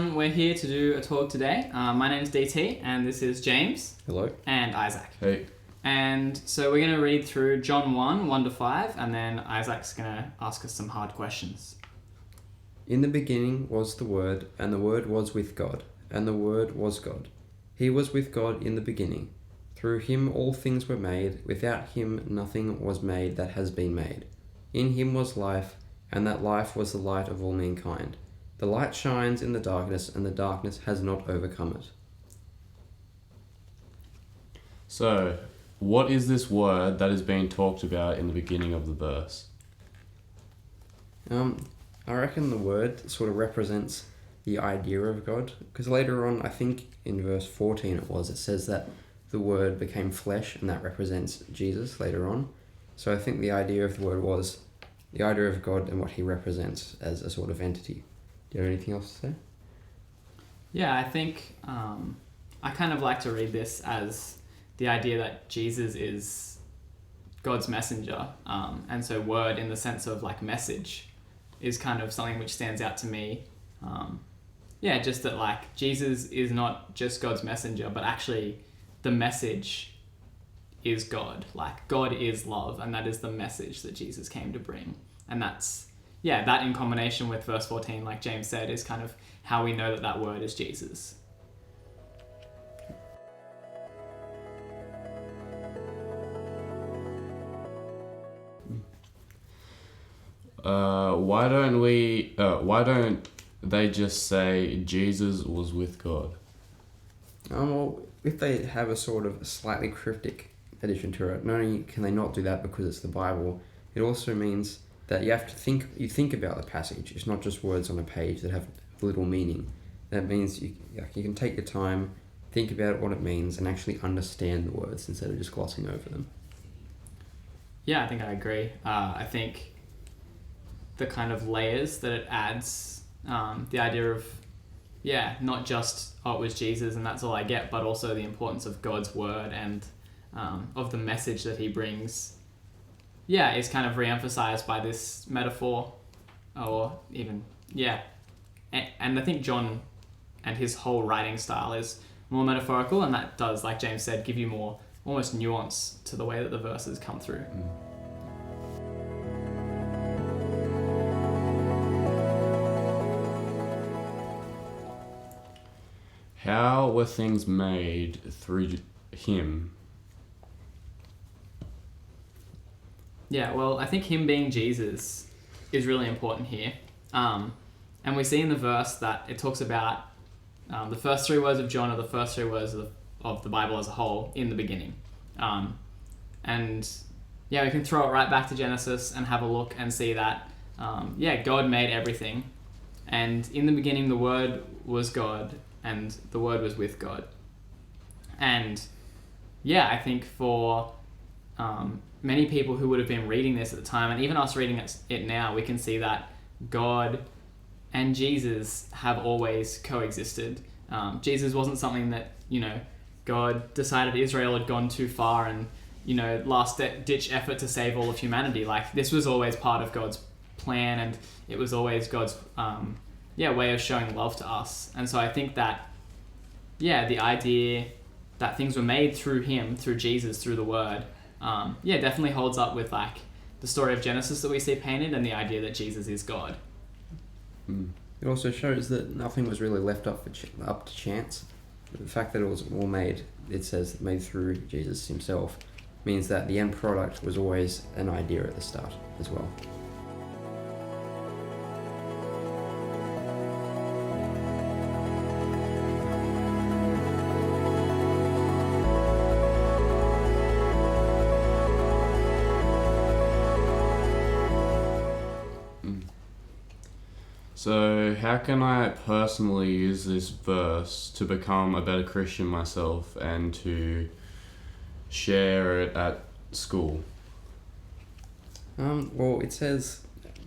everyone, we're here to do a talk today. My name is DT and this is James. Hello. And Isaac. Hey. And so we're going to read through John 1, 1 to 5, and then Isaac's going to ask us some hard questions. In the beginning was the Word, and the Word was with God, and the Word was God. He was with God in the beginning. Through him all things were made. Without him nothing was made that has been made. In him was life, and that life was the light of all mankind. The light shines in the darkness, and the darkness has not overcome it. So, what is this word that is being talked about in the beginning of the verse? I reckon the word sort of represents the idea of God, because later on, I think in verse 14 it says that the Word became flesh, and that represents Jesus later on. So I think the idea of the word was the idea of God and what he represents as a sort of entity. Do you have anything else to say? Yeah, I think I kind of like to read this as the idea that Jesus is God's messenger. And so word in the sense of like message is kind of something which stands out to me. Just that like Jesus is not just God's messenger, but actually the message is God. Like God is love, and that is the message that Jesus came to bring. And that's, that in combination with verse 14, like James said, is kind of how we know that that word is Jesus. Why don't they just say Jesus was with God? Well, if they have a sort of slightly cryptic addition to it, not only can they not do that because it's the Bible, it also means that you have to think about the passage. It's not just words on a page that have little meaning. That means you can take your time, think about what it means, and actually understand the words instead of just glossing over them. Yeah, I think I agree. I think the kind of layers that it adds, the idea of, not just, it was Jesus and that's all I get, but also the importance of God's word and of the message that he brings, is kind of re-emphasized by this metaphor, or even, and I think John and his whole writing style is more metaphorical, and that does, like James said, give you more almost nuance to the way that the verses come through. How were things made through him? Yeah, well, I think him being Jesus is really important here. And we see in the verse that it talks about the first three words of John are the first three words of the Bible as a whole in the beginning. We can throw it right back to Genesis and have a look and see that, God made everything. And in the beginning, the Word was God, and the Word was with God. And I think for many people who would have been reading this at the time, and even us reading it now, we can see that God and Jesus have always coexisted. Jesus wasn't something that, God decided Israel had gone too far and, last ditch effort to save all of humanity. Like, this was always part of God's plan, and it was always God's way of showing love to us. And so I think that, the idea that things were made through him, through Jesus, through the Word, definitely holds up with like the story of Genesis that we see painted and the idea that Jesus is God. It also shows that nothing was really left up to chance. The fact that it was all made, it says made through Jesus himself, means that the end product was always an idea at the start as well. So, how can I personally use this verse to become a better Christian myself and to share it at school? Well, it says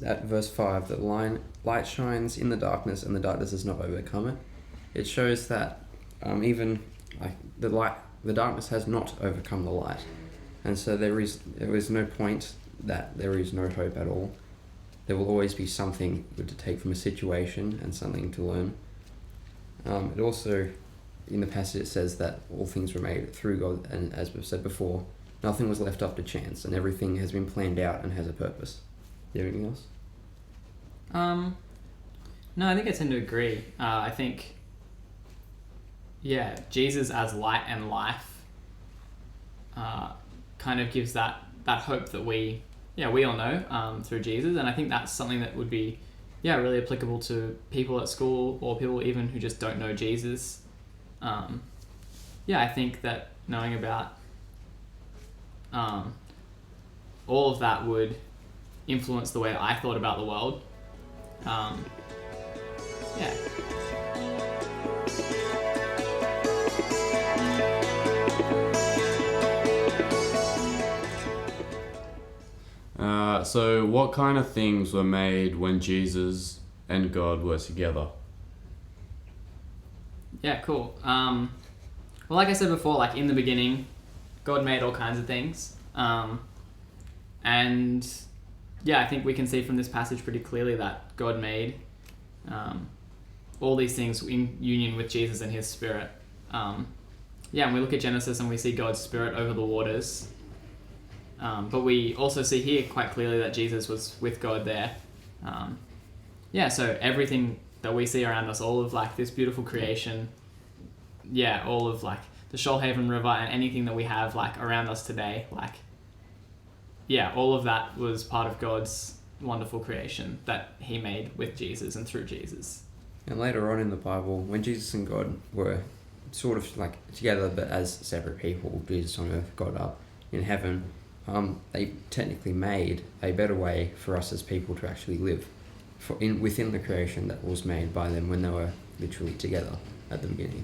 at verse 5 that light shines in the darkness, and the darkness does not overcome it. It shows that even like the darkness has not overcome the light, and so there is no point that there is no hope at all. There will always be something good to take from a situation and something to learn. It also, in the passage, it says that all things were made through God, and as we've said before, nothing was left up to chance, and everything has been planned out and has a purpose. Do you have anything else? No, I think I tend to agree. I think, Jesus as light and life kind of gives that hope that we all know through Jesus, and I think that's something that would be really applicable to people at school or people even who just don't know Jesus. I think that knowing about all of that would influence the way I thought about the world. So what kind of things were made when Jesus and God were together? Yeah, cool. Well, like I said before, like in the beginning, God made all kinds of things. And I think we can see from this passage pretty clearly that God made all these things in union with Jesus and his Spirit. And we look at Genesis and we see God's Spirit over the waters. But we also see here quite clearly that Jesus was with God there. So everything that we see around us, all of like this beautiful creation, all of like the Shoalhaven River and anything that we have like around us today, like, all of that was part of God's wonderful creation that he made with Jesus and through Jesus. And later on in the Bible, when Jesus and God were sort of like together but as separate people, Jesus on earth, God up in heaven, they technically made a better way for us as people to actually live within the creation that was made by them when they were literally together at the beginning.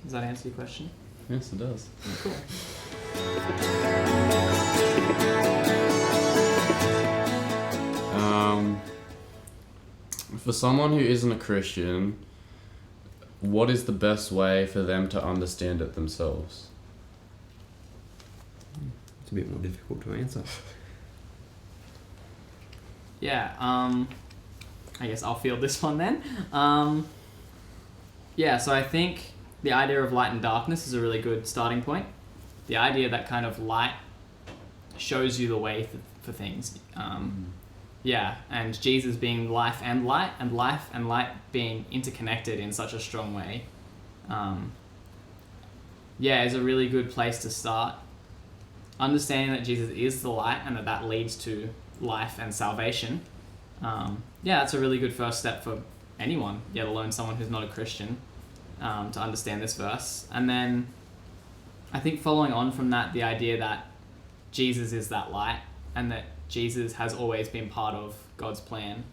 Does that answer your question? Yes, it does. Cool. For someone who isn't a Christian, what is the best way for them to understand it themselves? It's a bit more difficult to answer. I guess I'll field this one then. So I think the idea of light and darkness is a really good starting point. The idea that kind of light shows you the way for things. And Jesus being life and light, and life and light being interconnected in such a strong way. Is a really good place to start. Understanding that Jesus is the light and that leads to life and salvation. That's a really good first step for anyone, let alone someone who's not a Christian, to understand this verse. And then I think following on from that, the idea that Jesus is that light and that Jesus has always been part of God's plan.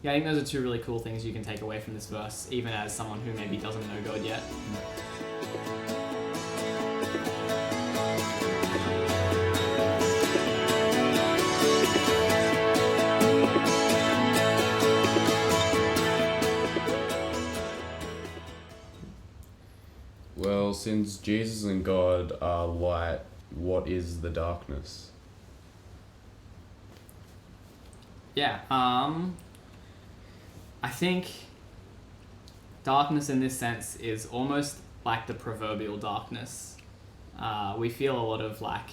I think those are two really cool things you can take away from this verse, even as someone who maybe doesn't know God yet. Well, since Jesus and God are light, what is the darkness? I think darkness in this sense is almost like the proverbial darkness. We feel a lot of like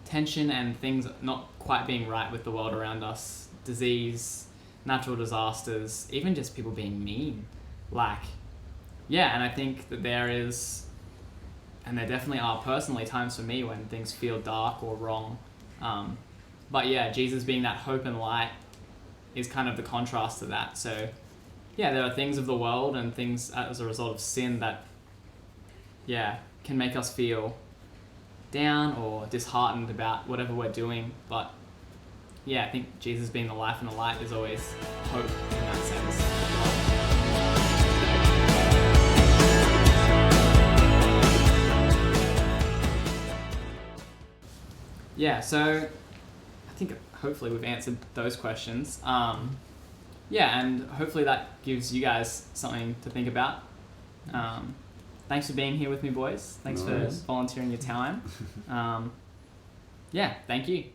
tension and things not quite being right with the world around us. Disease, natural disasters, even just people being mean. And I think that there is, and there definitely are personally times for me when things feel dark or wrong. Jesus being that hope and light is kind of the contrast to that. So, there are things of the world and things as a result of sin that, can make us feel down or disheartened about whatever we're doing. But, I think Jesus being the life and the light is always hope in that sense. So I think hopefully we've answered those questions. And hopefully that gives you guys something to think about. Thanks for being here with me, boys. Thanks for volunteering your time. Thank you.